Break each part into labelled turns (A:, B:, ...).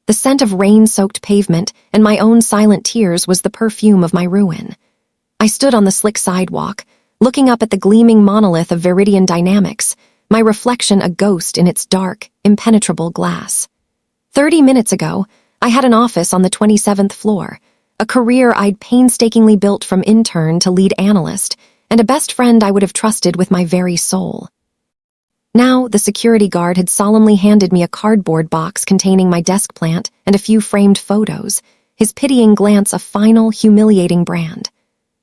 A: The scent of rain-soaked pavement and my own silent tears was the perfume of my ruin. I stood on the slick sidewalk, looking up at the gleaming monolith of Viridian Dynamics, my reflection a ghost in its dark, impenetrable glass. 30 minutes ago, I had an office on the 27th floor, a career I'd painstakingly built from intern to lead analyst, and a best friend I would have trusted with my very soul. Now, the security guard had solemnly handed me a cardboard box containing my desk plant and a few framed photos, his pitying glance a final, humiliating brand.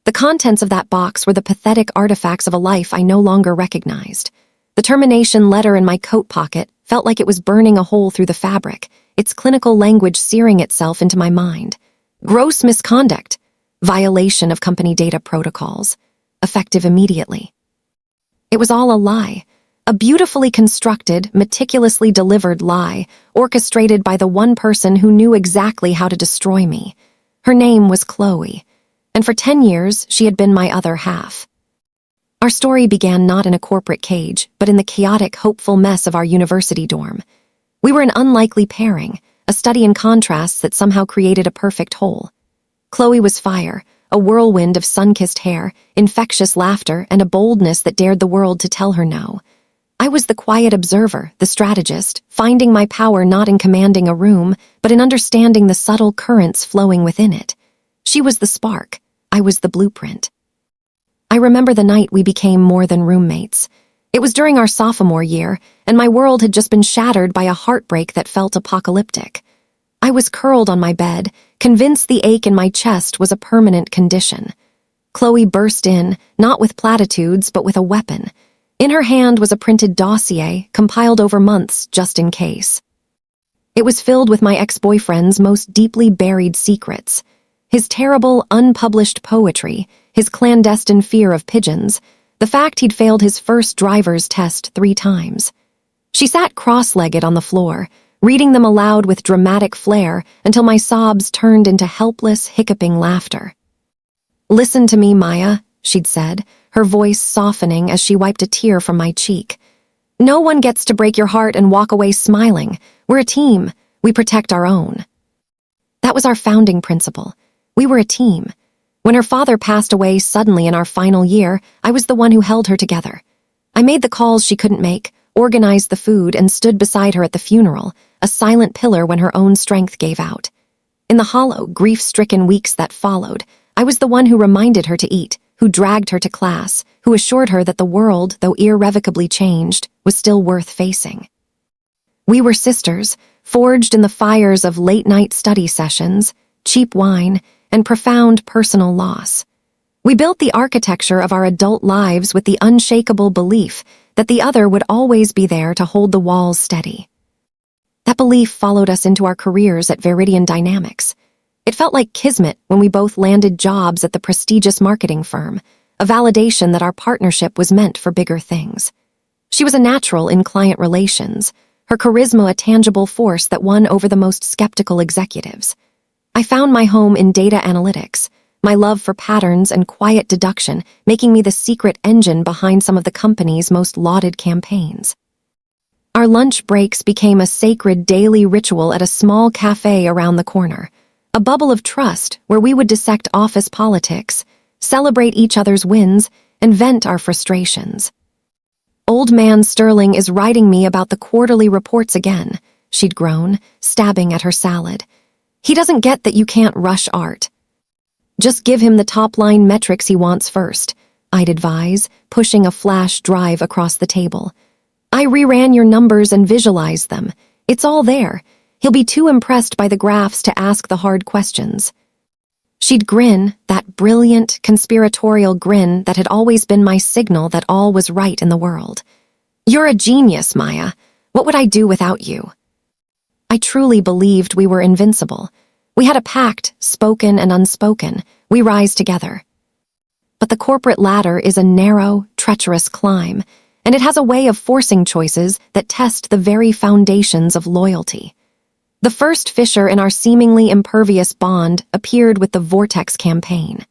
A: The contents of that box were the pathetic artifacts of a life I no longer recognized. The termination letter in my coat pocket felt like it was burning a hole through the fabric, its clinical language searing itself into my mind. Gross misconduct, violation of company data protocols, effective immediately. It was all a lie, a beautifully constructed, meticulously delivered lie, orchestrated by the one person who knew exactly how to destroy me. Her name was Chloe, and for 10 years she had been my other half. Our story began not in a corporate cage, but in the chaotic, hopeful mess of our university dorm. We were an unlikely pairing, a study in contrasts that somehow created a perfect whole. Chloe was fire, a whirlwind of sun-kissed hair, infectious laughter, and a boldness that dared the world to tell her no. I was the quiet observer, the strategist, finding my power not in commanding a room, but in understanding the subtle currents flowing within it. She was the spark, I was the blueprint. I remember the night we became more than roommates. It was during our sophomore year, and my world had just been shattered by a heartbreak that felt apocalyptic. I was curled on my bed, convinced the ache in my chest was a permanent condition. Chloe burst in, not with platitudes, but with a weapon. In her hand was a printed dossier, compiled over months just in case. It was filled with my ex-boyfriend's most deeply buried secrets. His terrible, unpublished poetry, his clandestine fear of pigeons, the fact he'd failed his first driver's test 3 times. She sat cross-legged on the floor, reading them aloud with dramatic flair until my sobs turned into helpless, hiccuping laughter. "Listen to me, Maya," she'd said, her voice softening as she wiped a tear from my cheek. "No one gets to break your heart and walk away smiling. We're a team. We protect our own." That was our founding principle. We were a team. When her father passed away suddenly in our final year, I was the one who held her together. I made the calls she couldn't make, organized the food, and stood beside her at the funeral, a silent pillar when her own strength gave out. In the hollow, grief-stricken weeks that followed, I was the one who reminded her to eat, who dragged her to class, who assured her that the world, though irrevocably changed, was still worth facing. We were sisters, forged in the fires of late-night study sessions, cheap wine, and profound personal loss. We built the architecture of our adult lives with the unshakable belief that the other would always be there to hold the walls steady. That belief followed us into our careers at Viridian Dynamics. It felt like kismet when we both landed jobs at the prestigious marketing firm, a validation that our partnership was meant for bigger things. She was a natural in client relations, her charisma a tangible force that won over the most skeptical executives. I found my home in data analytics, my love for patterns and quiet deduction making me the secret engine behind some of the company's most lauded campaigns. Our lunch breaks became a sacred daily ritual at a small cafe around the corner, a bubble of trust where we would dissect office politics, celebrate each other's wins, and vent our frustrations. "Old man Sterling is writing me about the quarterly reports again," she'd groan, stabbing at her salad. "He doesn't get that you can't rush art. Just give him the top-line metrics he wants first," I'd advise, pushing a flash drive across the table. "I reran your numbers and visualized them. It's all there. He'll be too impressed by the graphs to ask the hard questions." She'd grin, that brilliant, conspiratorial grin that had always been my signal that all was right in the world. "You're a genius, Maya. What would I do without you?" I truly believed we were invincible. We had a pact, spoken and unspoken. We rise together. But the corporate ladder is a narrow, treacherous climb, and it has a way of forcing choices that test the very foundations of loyalty. The first fissure in our seemingly impervious bond appeared with the Vortex campaign.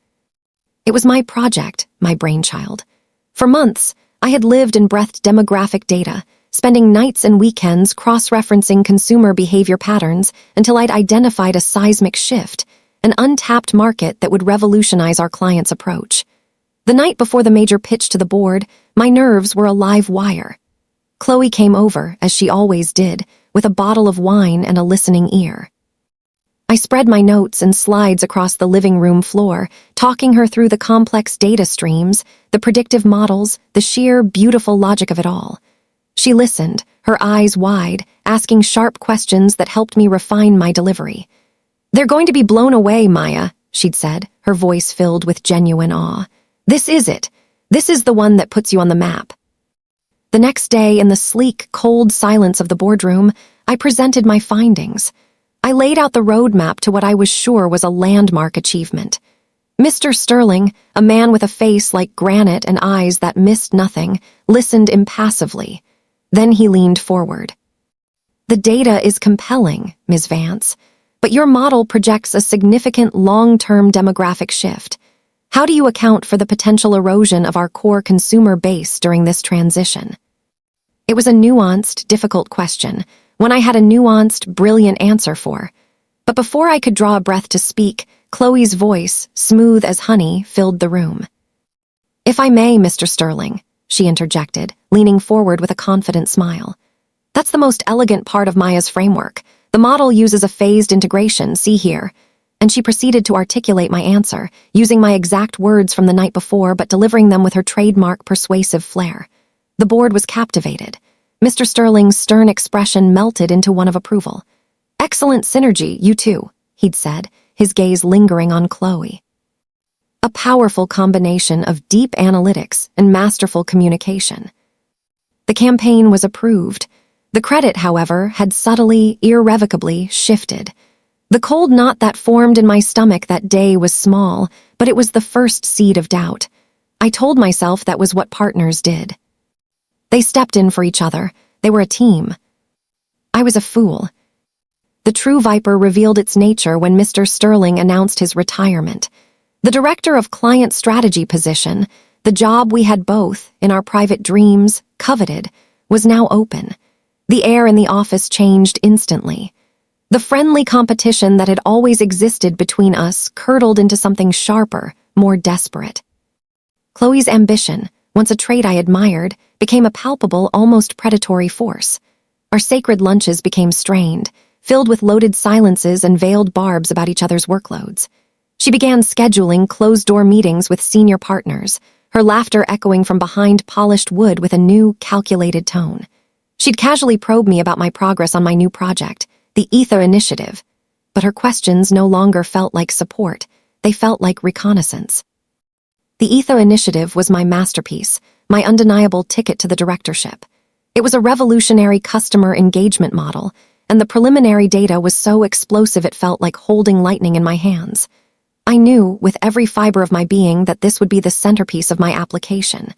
A: It was my project, my brainchild. For months, I had lived and breathed demographic data, spending nights and weekends cross-referencing consumer behavior patterns until I'd identified a seismic shift, an untapped market that would revolutionize our clients' approach. The night before the major pitch to the board, my nerves were a live wire. Chloe came over, as she always did, with a bottle of wine and a listening ear. I spread my notes and slides across the living room floor, talking her through the complex data streams, the predictive models, the sheer, beautiful logic of it all. She listened, her eyes wide, asking sharp questions that helped me refine my delivery. "They're going to be blown away, Maya," she'd said, her voice filled with genuine awe. "This is it. This is the one that puts you on the map." The next day, in the sleek, cold silence of the boardroom, I presented my findings. I laid out the roadmap to what I was sure was a landmark achievement. Mr. Sterling, a man with a face like granite and eyes that missed nothing, listened impassively. Then he leaned forward. "The data is compelling, Ms. Vance, but your model projects a significant long-term demographic shift. How do you account for the potential erosion of our core consumer base during this transition?" It was a nuanced, difficult question, one I had a nuanced, brilliant answer for. But before I could draw a breath to speak, Chloe's voice, smooth as honey, filled the room. "If I may, Mr. Sterling," she interjected, leaning forward with a confident smile. "That's the most elegant part of Maya's framework. The model uses a phased integration, see here." And she proceeded to articulate my answer, using my exact words from the night before but delivering them with her trademark persuasive flair. The board was captivated. Mr. Sterling's stern expression melted into one of approval. "Excellent synergy, you two," he'd said, his gaze lingering on Chloe. "A powerful combination of deep analytics and masterful communication." The campaign was approved. The credit, however, had subtly, irrevocably shifted. The cold knot that formed in my stomach that day was small, but it was the first seed of doubt. I told myself that was what partners did. They stepped in for each other. They were a team. I was a fool. The true Viper revealed its nature when Mr. Sterling announced his retirement. The director of client strategy position, the job we had both, in our private dreams, coveted, was now open. The air in the office changed instantly. The friendly competition that had always existed between us curdled into something sharper, more desperate. Chloe's ambition, once a trait I admired, became a palpable, almost predatory force. Our sacred lunches became strained, filled with loaded silences and veiled barbs about each other's workloads. She began scheduling closed-door meetings with senior partners, her laughter echoing from behind polished wood with a new, calculated tone. She'd casually probe me about my progress on my new project, the Ether Initiative, but her questions no longer felt like support, they felt like reconnaissance. The Ether Initiative was my masterpiece, my undeniable ticket to the directorship. It was a revolutionary customer engagement model, and the preliminary data was so explosive it felt like holding lightning in my hands. I knew, with every fiber of my being, that this would be the centerpiece of my application.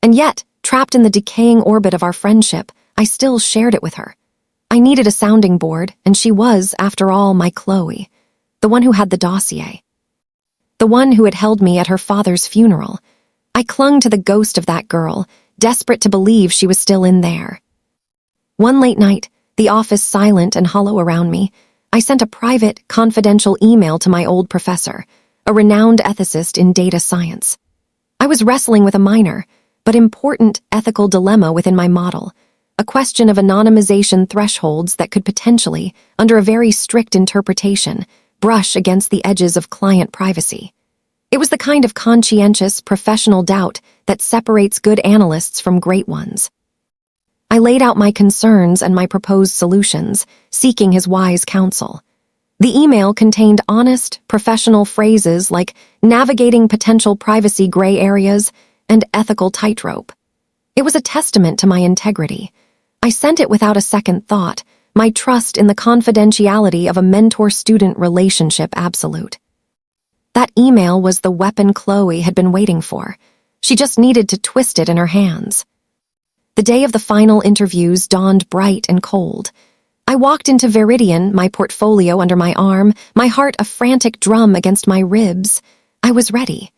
A: And yet, trapped in the decaying orbit of our friendship, I still shared it with her. I needed a sounding board, and she was, after all, my Chloe, the one who had the dossier. The one who had held me at her father's funeral. I clung to the ghost of that girl, desperate to believe she was still in there. One late night, the office silent and hollow around me, I sent a private, confidential email to my old professor, a renowned ethicist in data science. I was wrestling with a minor, but important ethical dilemma within my model, a question of anonymization thresholds that could potentially, under a very strict interpretation, brush against the edges of client privacy. It was the kind of conscientious, professional doubt that separates good analysts from great ones. I laid out my concerns and my proposed solutions, seeking his wise counsel. The email contained honest, professional phrases like navigating potential privacy gray areas and ethical tightrope. It was a testament to my integrity. I sent it without a second thought, my trust in the confidentiality of a mentor-student relationship absolute. That email was the weapon Chloe had been waiting for. She just needed to twist it in her hands. The day of the final interviews dawned bright and cold. I walked into Veridian, my portfolio under my arm, my heart a frantic drum against my ribs. I was ready.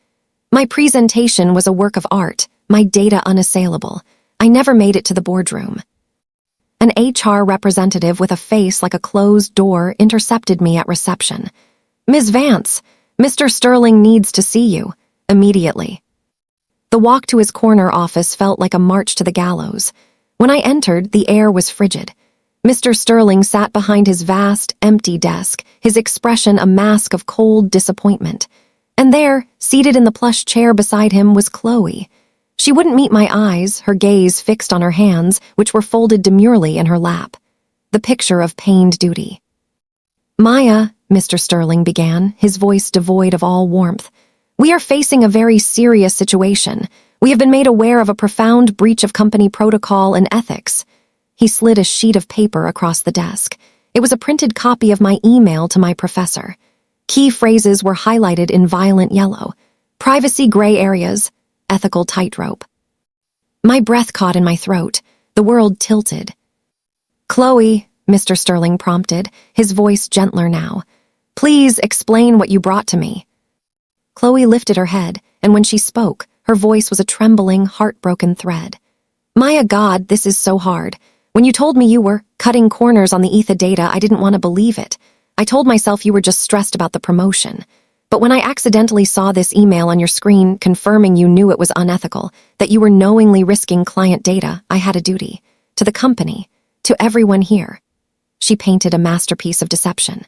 A: My presentation was a work of art, my data unassailable. I never made it to the boardroom. An HR representative with a face like a closed door intercepted me at reception. "Ms. Vance, Mr. Sterling needs to see you, immediately." The walk to his corner office felt like a march to the gallows. When I entered, the air was frigid. Mr. Sterling sat behind his vast, empty desk, his expression a mask of cold disappointment. And there, seated in the plush chair beside him, was Chloe. She wouldn't meet my eyes, her gaze fixed on her hands, which were folded demurely in her lap. The picture of pained duty. "Maya," Mr. Sterling began, his voice devoid of all warmth, "we are facing a very serious situation. We have been made aware of a profound breach of company protocol and ethics." He slid a sheet of paper across the desk. It was a printed copy of my email to my professor. Key phrases were highlighted in violent yellow. Privacy gray areas, ethical tightrope. My breath caught in my throat. The world tilted. "Chloe," Mr. Sterling prompted, his voice gentler now, "please explain what you brought to me." Chloe lifted her head, and when she spoke, her voice was a trembling, heartbroken thread. "My God, this is so hard. When you told me you were cutting corners on the ETHA data, I didn't want to believe it. I told myself you were just stressed about the promotion. But when I accidentally saw this email on your screen confirming you knew it was unethical, that you were knowingly risking client data, I had a duty. To the company. To everyone here." She painted a masterpiece of deception.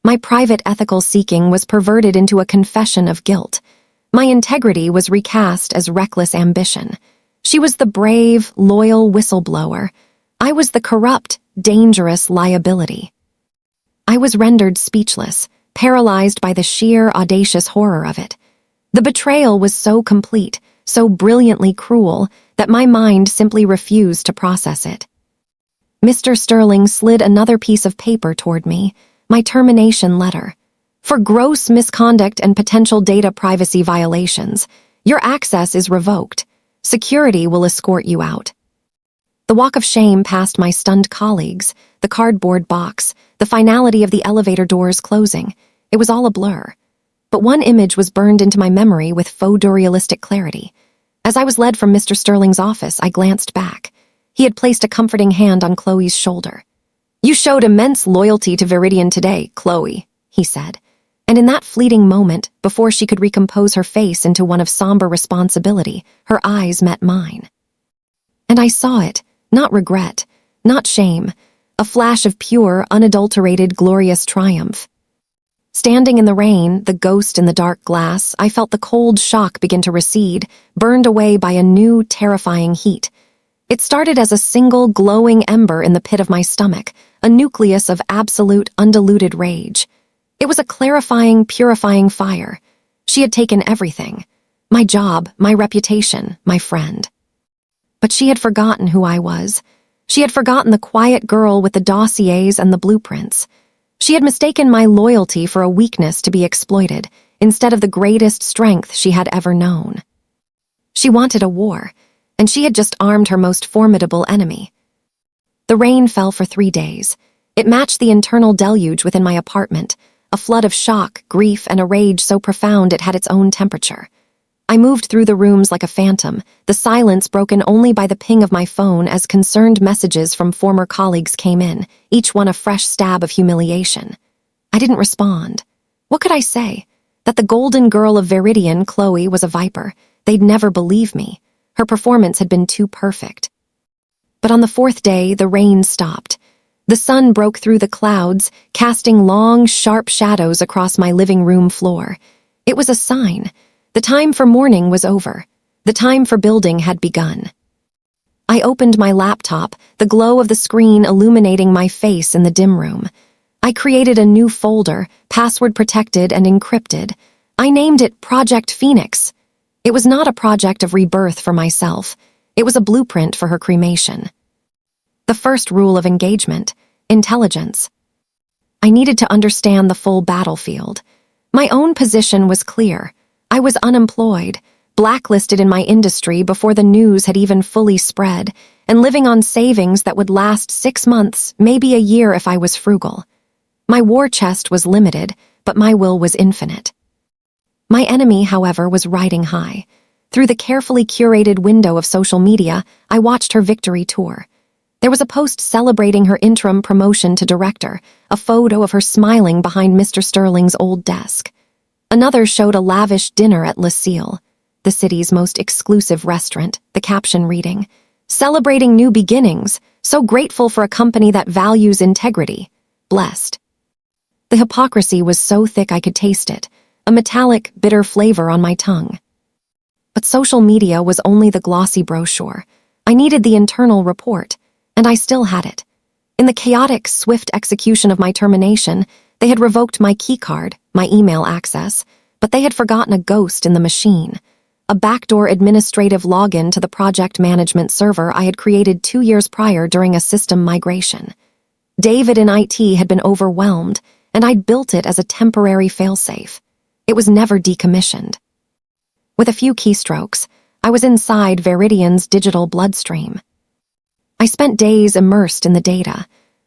A: My private ethical seeking was perverted into a confession of guilt. My integrity was recast as reckless ambition. She was the brave, loyal whistleblower. I was the corrupt, dangerous liability. I was rendered speechless, paralyzed by the sheer, audacious horror of it. The betrayal was so complete, so brilliantly cruel, that my mind simply refused to process it. Mr. Sterling slid another piece of paper toward me, my termination letter. "For gross misconduct and potential data privacy violations, your access is revoked. Security will escort you out." The walk of shame past my stunned colleagues, the cardboard box, the finality of the elevator doors closing, it was all a blur. But one image was burned into my memory with photorealistic clarity. As I was led from Mr. Sterling's office, I glanced back. He had placed a comforting hand on Chloe's shoulder. "You showed immense loyalty to Viridian today, Chloe," he said. And in that fleeting moment, before she could recompose her face into one of somber responsibility, her eyes met mine. And I saw it, not regret, not shame, a flash of pure, unadulterated, glorious triumph. Standing in the rain, the ghost in the dark glass, I felt the cold shock begin to recede, burned away by a new, terrifying heat. It started as a single, glowing ember in the pit of my stomach, a nucleus of absolute, undiluted rage. It was a clarifying, purifying fire. She had taken everything. My job, my reputation, my friend. But she had forgotten who I was. She had forgotten the quiet girl with the dossiers and the blueprints. She had mistaken my loyalty for a weakness to be exploited, instead of the greatest strength she had ever known. She wanted a war, and she had just armed her most formidable enemy. The rain fell for 3 days. It matched the internal deluge within my apartment, a flood of shock, grief, and a rage so profound it had its own temperature. I moved through the rooms like a phantom, the silence broken only by the ping of my phone as concerned messages from former colleagues came in, each one a fresh stab of humiliation. I didn't respond. What could I say? That the golden girl of Viridian, Chloe, was a viper. They'd never believe me. Her performance had been too perfect. But on the 4th day, the rain stopped. The sun broke through the clouds, casting long, sharp shadows across my living room floor. It was a sign. The time for mourning was over. The time for building had begun. I opened my laptop, the glow of the screen illuminating my face in the dim room. I created a new folder, password-protected and encrypted. I named it Project Phoenix. It was not a project of rebirth for myself. It was a blueprint for her cremation. The first rule of engagement: intelligence. I needed to understand the full battlefield. My own position was clear. I was unemployed, blacklisted in my industry before the news had even fully spread, and living on savings that would last 6 months, maybe a year if I was frugal. My war chest was limited, but my will was infinite. My enemy, however, was riding high. Through the carefully curated window of social media, I watched her victory tour. There was a post celebrating her interim promotion to director, a photo of her smiling behind Mr. Sterling's old desk. Another showed a lavish dinner at Le Cile, the city's most exclusive restaurant, the caption reading, "Celebrating new beginnings, so grateful for a company that values integrity. Blessed." The hypocrisy was so thick I could taste it, a metallic, bitter flavor on my tongue. But social media was only the glossy brochure. I needed the internal report, and I still had it. In the chaotic, swift execution of my termination, they had revoked my keycard, my email access, but they had forgotten a ghost in the machine, a backdoor administrative login to the project management server I had created 2 years prior during a system migration. David in IT had been overwhelmed, and I'd built it as a temporary failsafe. It was never decommissioned. With a few keystrokes, I was inside Veridian's digital bloodstream. I spent days immersed in the data.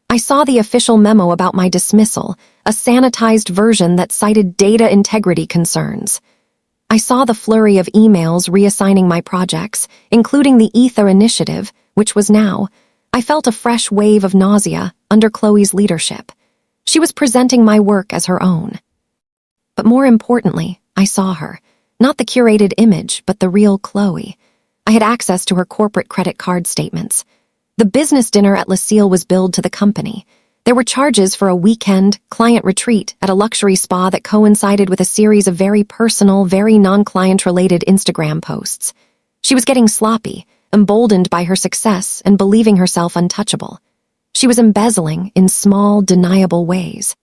A: I saw the official memo about my dismissal, a sanitized version that cited data integrity concerns. I saw the flurry of emails reassigning my projects, including the Ether initiative, which was now. I felt a fresh wave of nausea under Chloe's leadership. She was presenting my work as her own. But more importantly, I saw her. Not the curated image, but the real Chloe. I had access to her corporate credit card statements. The business dinner at Le Cile was billed to the company. There were charges for a weekend client retreat at a luxury spa that coincided with a series of very personal, very non-client-related Instagram posts. She was getting sloppy, emboldened by her success and believing herself untouchable. She was embezzling in small, deniable ways.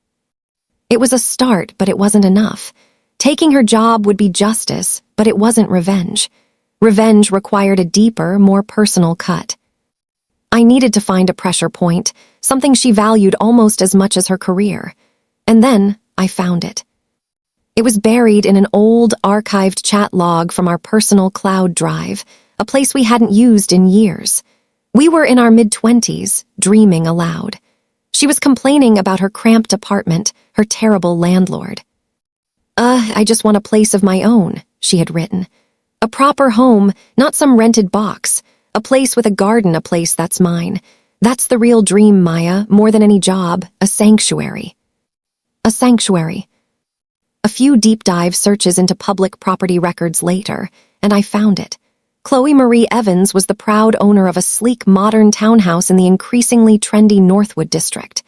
A: It was a start, but it wasn't enough. Taking her job would be justice, but it wasn't revenge. Revenge required a deeper, more personal cut. I needed to find a pressure point, something she valued almost as much as her career. And then I found it. It was buried in an old, archived chat log from our personal cloud drive, a place we hadn't used in years. We were in our mid-20s, dreaming aloud. She was complaining about her cramped apartment, her terrible landlord. I just want a place of my own," she had written. "A proper home, not some rented box. A place with a garden, a place that's mine. That's the real dream, Maya, more than any job, a sanctuary." A sanctuary. A few deep dive searches into public property records later, and I found it. Chloe Marie Evans was the proud owner of a sleek, modern townhouse in the increasingly trendy Northwood district.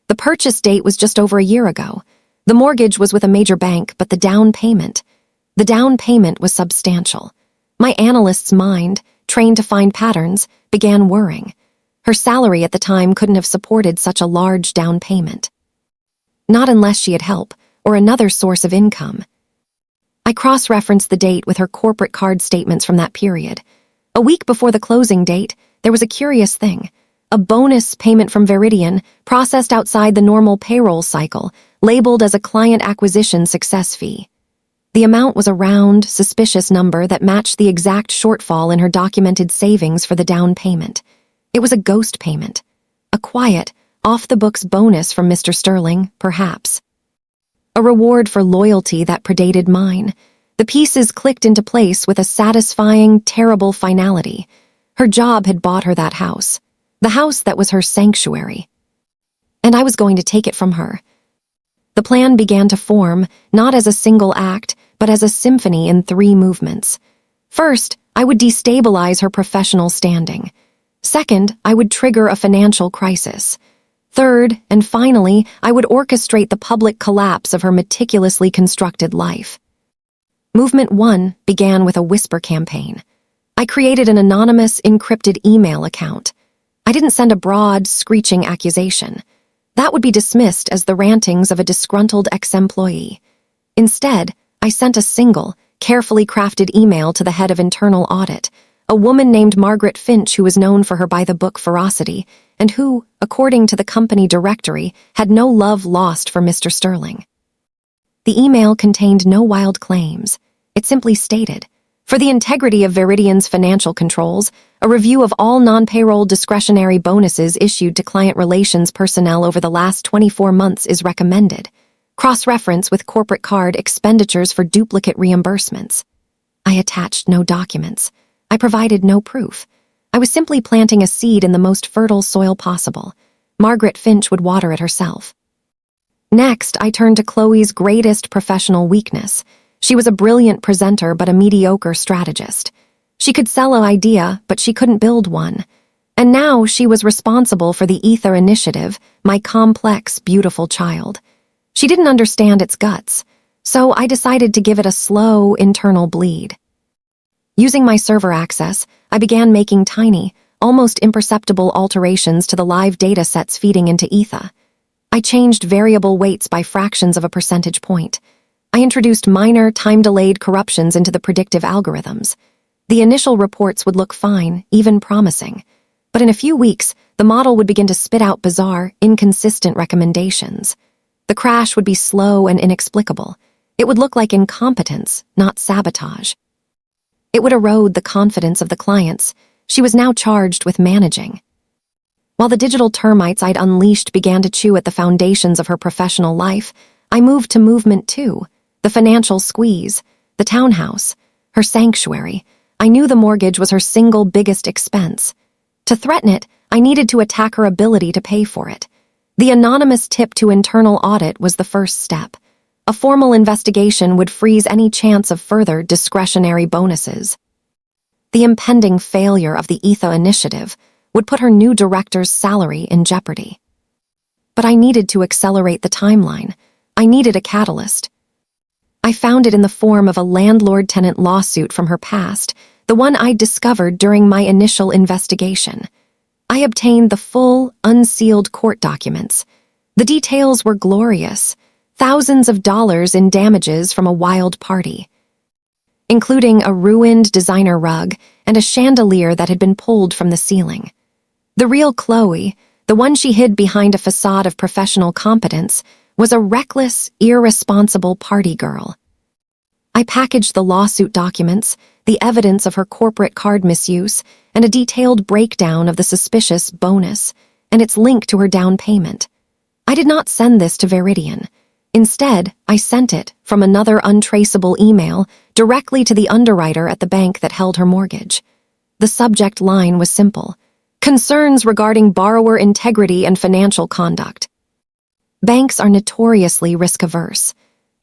A: The purchase date was just over a year ago. The mortgage was with a major bank, but the down payment was substantial. My analyst's mind, trained to find patterns, began whirring. Her salary at the time couldn't have supported such a large down payment. Not unless she had help, or another source of income. I cross-referenced the date with her corporate card statements from that period. A week before the closing date, there was a curious thing. A bonus payment from Veridian, processed outside the normal payroll cycle, labeled as a client acquisition success fee. The amount was a round, suspicious number that matched the exact shortfall in her documented savings for the down payment. It was a ghost payment. A quiet, off-the-books bonus from Mr. Sterling, perhaps. A reward for loyalty that predated mine. The pieces clicked into place with a satisfying, terrible finality. Her job had bought her that house. The house that was her sanctuary. And I was going to take it from her. The plan began to form, not as a single act, but as a symphony in 3 movements. First, I would destabilize her professional standing. Second, I would trigger a financial crisis. Third, and finally, I would orchestrate the public collapse of her meticulously constructed life. Movement 1 began with a whisper campaign. I created an anonymous, encrypted email account. I didn't send a broad, screeching accusation. That would be dismissed as the rantings of a disgruntled ex-employee. Instead, I sent a single, carefully crafted email to the head of internal audit, a woman named Margaret Finch who was known for her by-the-book ferocity, and who, according to the company directory, had no love lost for Mr. Sterling. The email contained no wild claims. It simply stated, "For the integrity of Veridian's financial controls, a review of all non-payroll discretionary bonuses issued to client relations personnel over the last 24 months is recommended. Cross-reference with corporate card expenditures for duplicate reimbursements." I attached no documents. I provided no proof. I was simply planting a seed in the most fertile soil possible. Margaret Finch would water it herself. Next, I turned to Chloe's greatest professional weakness. She was a brilliant presenter but a mediocre strategist. She could sell an idea, but she couldn't build one. And now she was responsible for the Ether Initiative, my complex, beautiful child. She didn't understand its guts, so I decided to give it a slow, internal bleed. Using my server access, I began making tiny, almost imperceptible alterations to the live datasets feeding into Ether. I changed variable weights by fractions of a percentage point. I introduced minor, time-delayed corruptions into the predictive algorithms. The initial reports would look fine, even promising. But in a few weeks, the model would begin to spit out bizarre, inconsistent recommendations. The crash would be slow and inexplicable. It would look like incompetence, not sabotage. It would erode the confidence of the clients. She was now charged with managing. While the digital termites I'd unleashed began to chew at the foundations of her professional life, I moved to movement two, the financial squeeze, the townhouse, her sanctuary. I knew the mortgage was her single biggest expense. To threaten it, I needed to attack her ability to pay for it. The anonymous tip to internal audit was the first step. A formal investigation would freeze any chance of further discretionary bonuses. The impending failure of the Ether Initiative would put her new director's salary in jeopardy. But I needed to accelerate the timeline. I needed a catalyst. I found it in the form of a landlord-tenant lawsuit from her past, the one I'd discovered during my initial investigation. I obtained the full, unsealed court documents. The details were glorious. Thousands of dollars in damages from a wild party, including a ruined designer rug and a chandelier that had been pulled from the ceiling. The real Chloe, the one she hid behind a facade of professional competence, was a reckless, irresponsible party girl. I packaged the lawsuit documents, the evidence of her corporate card misuse, and a detailed breakdown of the suspicious bonus and its link to her down payment. I did not send this to Veridian. Instead, I sent it, from another untraceable email, directly to the underwriter at the bank that held her mortgage. The subject line was simple: concerns regarding borrower integrity and financial conduct. Banks are notoriously risk-averse.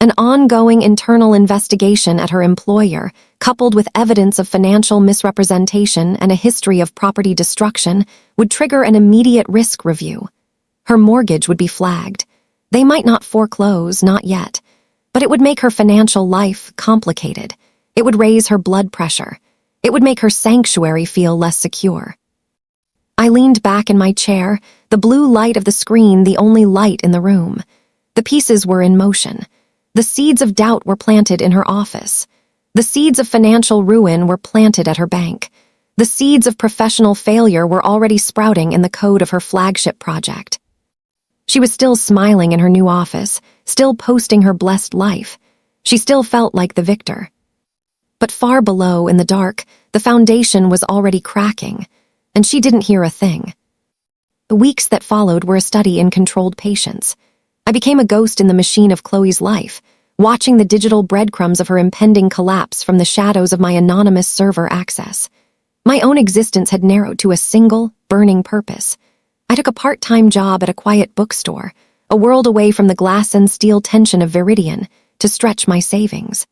A: An ongoing internal investigation at her employer, coupled with evidence of financial misrepresentation and a history of property destruction, would trigger an immediate risk review. Her mortgage would be flagged. They might not foreclose, not yet, but it would make her financial life complicated. It would raise her blood pressure. It would make her sanctuary feel less secure. I leaned back in my chair, the blue light of the screen the only light in the room. The pieces were in motion. The seeds of doubt were planted in her office. The seeds of financial ruin were planted at her bank. The seeds of professional failure were already sprouting in the code of her flagship project. She was still smiling in her new office, still posting her blessed life. She still felt like the victor. But far below, in the dark, the foundation was already cracking, and she didn't hear a thing. The weeks that followed were a study in controlled patience. I became a ghost in the machine of Chloe's life, watching the digital breadcrumbs of her impending collapse from the shadows of my anonymous server access. My own existence had narrowed to a single, burning purpose. I took a part-time job at a quiet bookstore, a world away from the glass and steel tension of Veridian, to stretch my savings.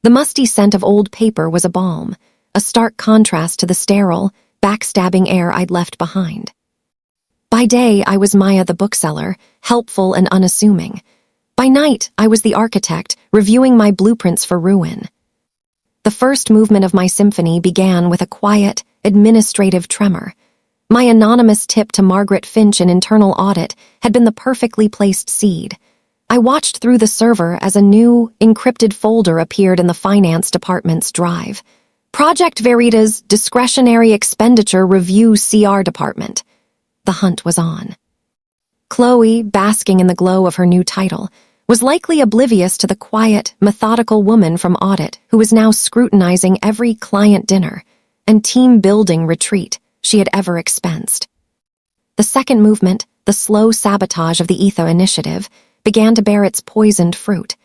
A: The musty scent of old paper was a balm, a stark contrast to the sterile, backstabbing air I'd left behind. By day, I was Maya the bookseller, helpful and unassuming. By night, I was the architect, reviewing my blueprints for ruin. The first movement of my symphony began with a quiet, administrative tremor. My anonymous tip to Margaret Finch in internal audit had been the perfectly placed seed. I watched through the server as a new, encrypted folder appeared in the finance department's drive. Project Verida's Discretionary Expenditure Review CR Department. The hunt was on. Chloe, basking in the glow of her new title, was likely oblivious to the quiet, methodical woman from audit who was now scrutinizing every client dinner and team-building retreat she had ever expensed. The second movement, the slow sabotage of the Ether Initiative, began to bear its poisoned fruit.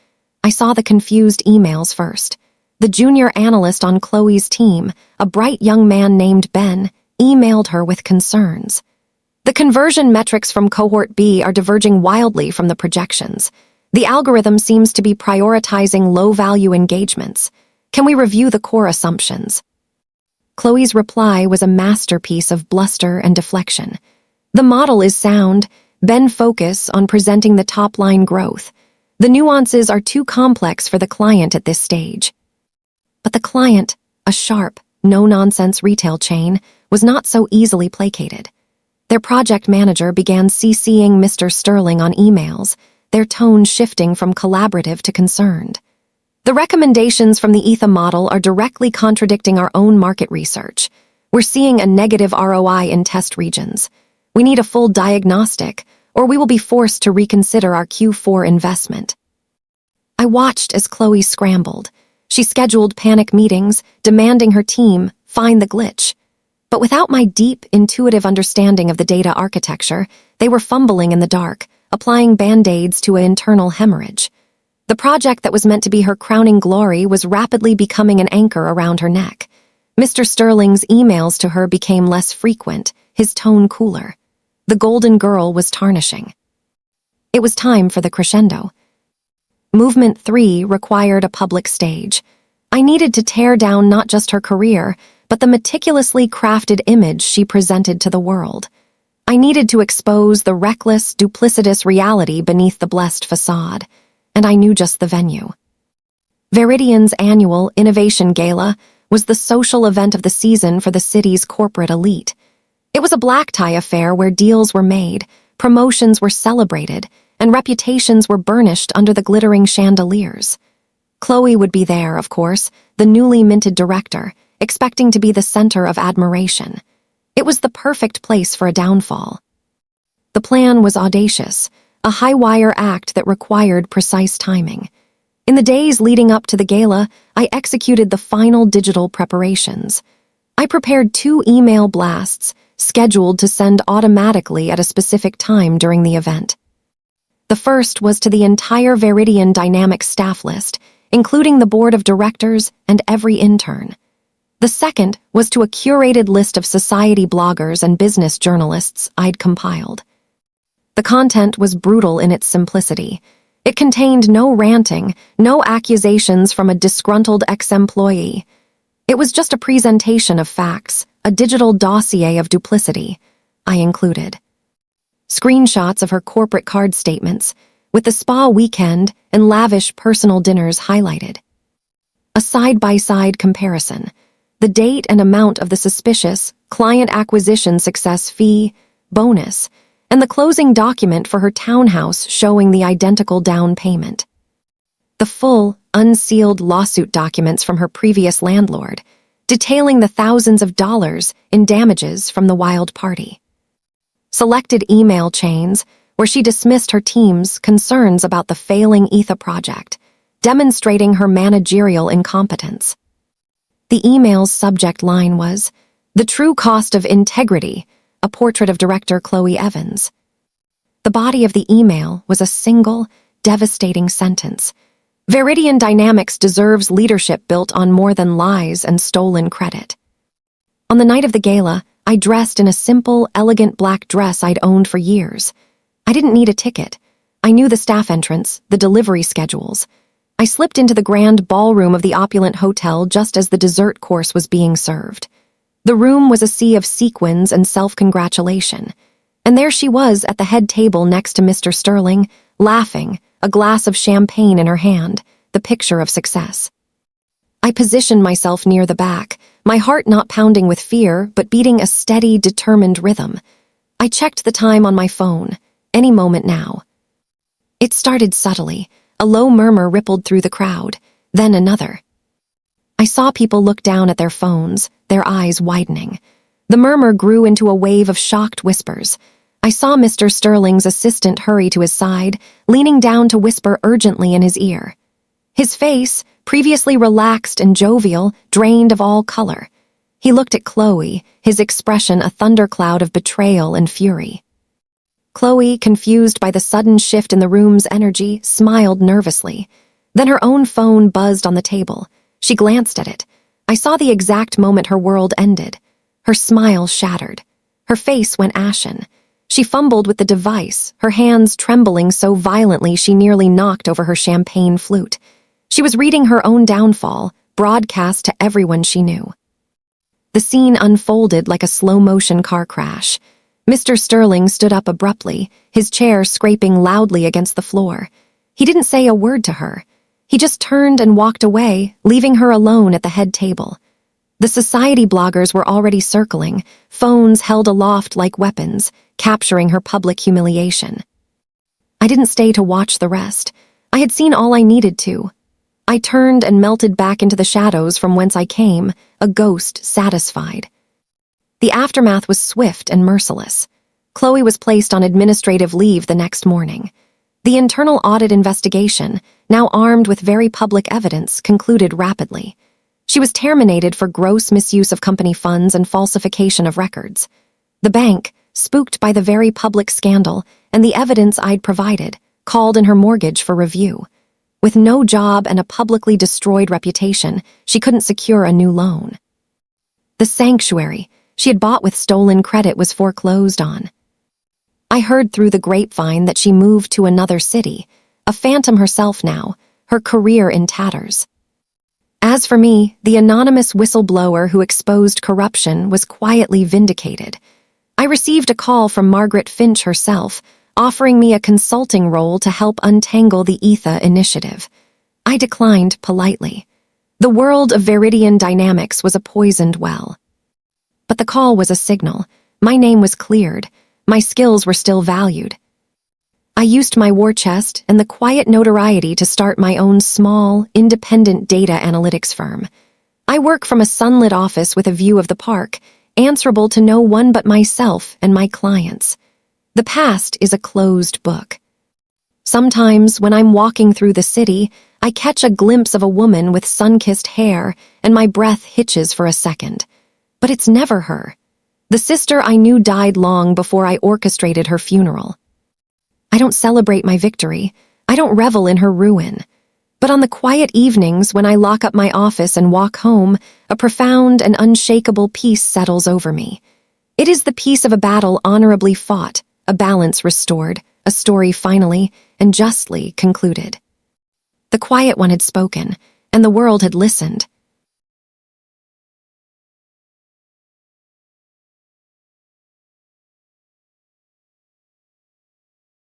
A: I saw the confused emails first. The junior analyst on Chloe's team, a bright young man named Ben, emailed her with concerns. The conversion metrics from Cohort B are diverging wildly from the projections. The algorithm seems to be prioritizing low-value engagements. Can we review the core assumptions? Chloe's reply was a masterpiece of bluster and deflection. The model is sound. Ben focus on presenting the top-line growth. The nuances are too complex for the client at this stage. But the client, a sharp, no-nonsense retail chain, was not so easily placated. Their project manager began CCing Mr. Sterling on emails, their tone shifting from collaborative to concerned. The recommendations from the ETHA model are directly contradicting our own market research. We're seeing a negative ROI in test regions. We need a full diagnostic, or we will be forced to reconsider our Q4 investment. I watched as Chloe scrambled. She scheduled panic meetings, demanding her team find the glitch. But without my deep, intuitive understanding of the data architecture, they were fumbling in the dark, applying band-aids to an internal hemorrhage. The project that was meant to be her crowning glory was rapidly becoming an anchor around her neck. Mr. Sterling's emails to her became less frequent, his tone cooler. The golden girl was tarnishing. It was time for the crescendo. Movement 3 required a public stage. I needed to tear down not just her career, but the meticulously crafted image she presented to the world. I needed to expose the reckless, duplicitous reality beneath the blessed facade, and I knew just the venue. Veridian's annual Innovation Gala was the social event of the season for the city's corporate elite. It was a black-tie affair where deals were made, promotions were celebrated, and reputations were burnished under the glittering chandeliers. Chloe would be there, of course, the newly minted director, expecting to be the center of admiration. It was the perfect place for a downfall. The plan was audacious, a high-wire act that required precise timing. In the days leading up to the gala, I executed the final digital preparations. I prepared 2 email blasts, scheduled to send automatically at a specific time during the event. The first was to the entire Veridian Dynamics staff list, including the board of directors and every intern. The second was to a curated list of society bloggers and business journalists I'd compiled. The content was brutal in its simplicity. It contained no ranting, no accusations from a disgruntled ex-employee. It was just a presentation of facts, a digital dossier of duplicity. I included screenshots of her corporate card statements, with the spa weekend and lavish personal dinners highlighted. A side-by-side comparison, the date and amount of the suspicious client acquisition success fee, bonus, and the closing document for her townhouse showing the identical down payment. The full, unsealed lawsuit documents from her previous landlord, detailing the thousands of dollars in damages from the wild party. Selected email chains where she dismissed her team's concerns about the failing ETHA project, demonstrating her managerial incompetence. The email's subject line was, "The True Cost of Integrity, a portrait of director Chloe Evans." The body of the email was a single, devastating sentence. Veridian Dynamics deserves leadership built on more than lies and stolen credit. On the night of the gala, I dressed in a simple, elegant black dress I'd owned for years. I didn't need a ticket. I knew the staff entrance, the delivery schedules. I slipped into the grand ballroom of the opulent hotel just as the dessert course was being served. The room was a sea of sequins and self-congratulation. And there she was at the head table next to Mr. Sterling, laughing, a glass of champagne in her hand, the picture of success. I positioned myself near the back, my heart not pounding with fear, but beating a steady, determined rhythm. I checked the time on my phone, any moment now. It started subtly. A low murmur rippled through the crowd, then another. I saw people look down at their phones, their eyes widening. The murmur grew into a wave of shocked whispers. I saw Mr. Sterling's assistant hurry to his side, leaning down to whisper urgently in his ear. His face, previously relaxed and jovial, drained of all color. He looked at Chloe, his expression a thundercloud of betrayal and fury. Chloe, confused by the sudden shift in the room's energy, smiled nervously. Then her own phone buzzed on the table. She glanced at it. I saw the exact moment her world ended. Her smile shattered. Her face went ashen. She fumbled with the device, her hands trembling so violently she nearly knocked over her champagne flute. She was reading her own downfall, broadcast to everyone she knew. The scene unfolded like a slow-motion car crash. Mr. Sterling stood up abruptly, his chair scraping loudly against the floor. He didn't say a word to her. He just turned and walked away, leaving her alone at the head table. The society bloggers were already circling, phones held aloft like weapons, capturing her public humiliation. I didn't stay to watch the rest. I had seen all I needed to. I turned and melted back into the shadows from whence I came, a ghost satisfied. The aftermath was swift and merciless. Chloe was placed on administrative leave the next morning. The internal audit investigation, now armed with very public evidence, concluded rapidly. She was terminated for gross misuse of company funds and falsification of records. The bank, spooked by the very public scandal and the evidence I'd provided, called in her mortgage for review. With no job and a publicly destroyed reputation, she couldn't secure a new loan. The sanctuary she had bought with stolen credit was foreclosed on. I heard through the grapevine that she moved to another city, a phantom herself now, her career in tatters. As for me, the anonymous whistleblower who exposed corruption was quietly vindicated. I received a call from Margaret Finch herself, offering me a consulting role to help untangle the ETHA initiative. I declined politely. The world of Viridian dynamics was a poisoned well. But the call was a signal. My name was cleared. My skills were still valued. I used my war chest and the quiet notoriety to start my own small, independent data analytics firm. I work from a sunlit office with a view of the park, answerable to no one but myself and my clients. The past is a closed book. Sometimes, when I'm walking through the city, I catch a glimpse of a woman with sun-kissed hair, and my breath hitches for a second. But it's never her. The sister I knew died long before I orchestrated her funeral. I don't celebrate my victory. I don't revel in her ruin. But on the quiet evenings when I lock up my office and walk home, a profound and unshakable peace settles over me. It is the peace of a battle honorably fought, a balance restored, a story finally and justly concluded. The quiet one had spoken, and the world had listened.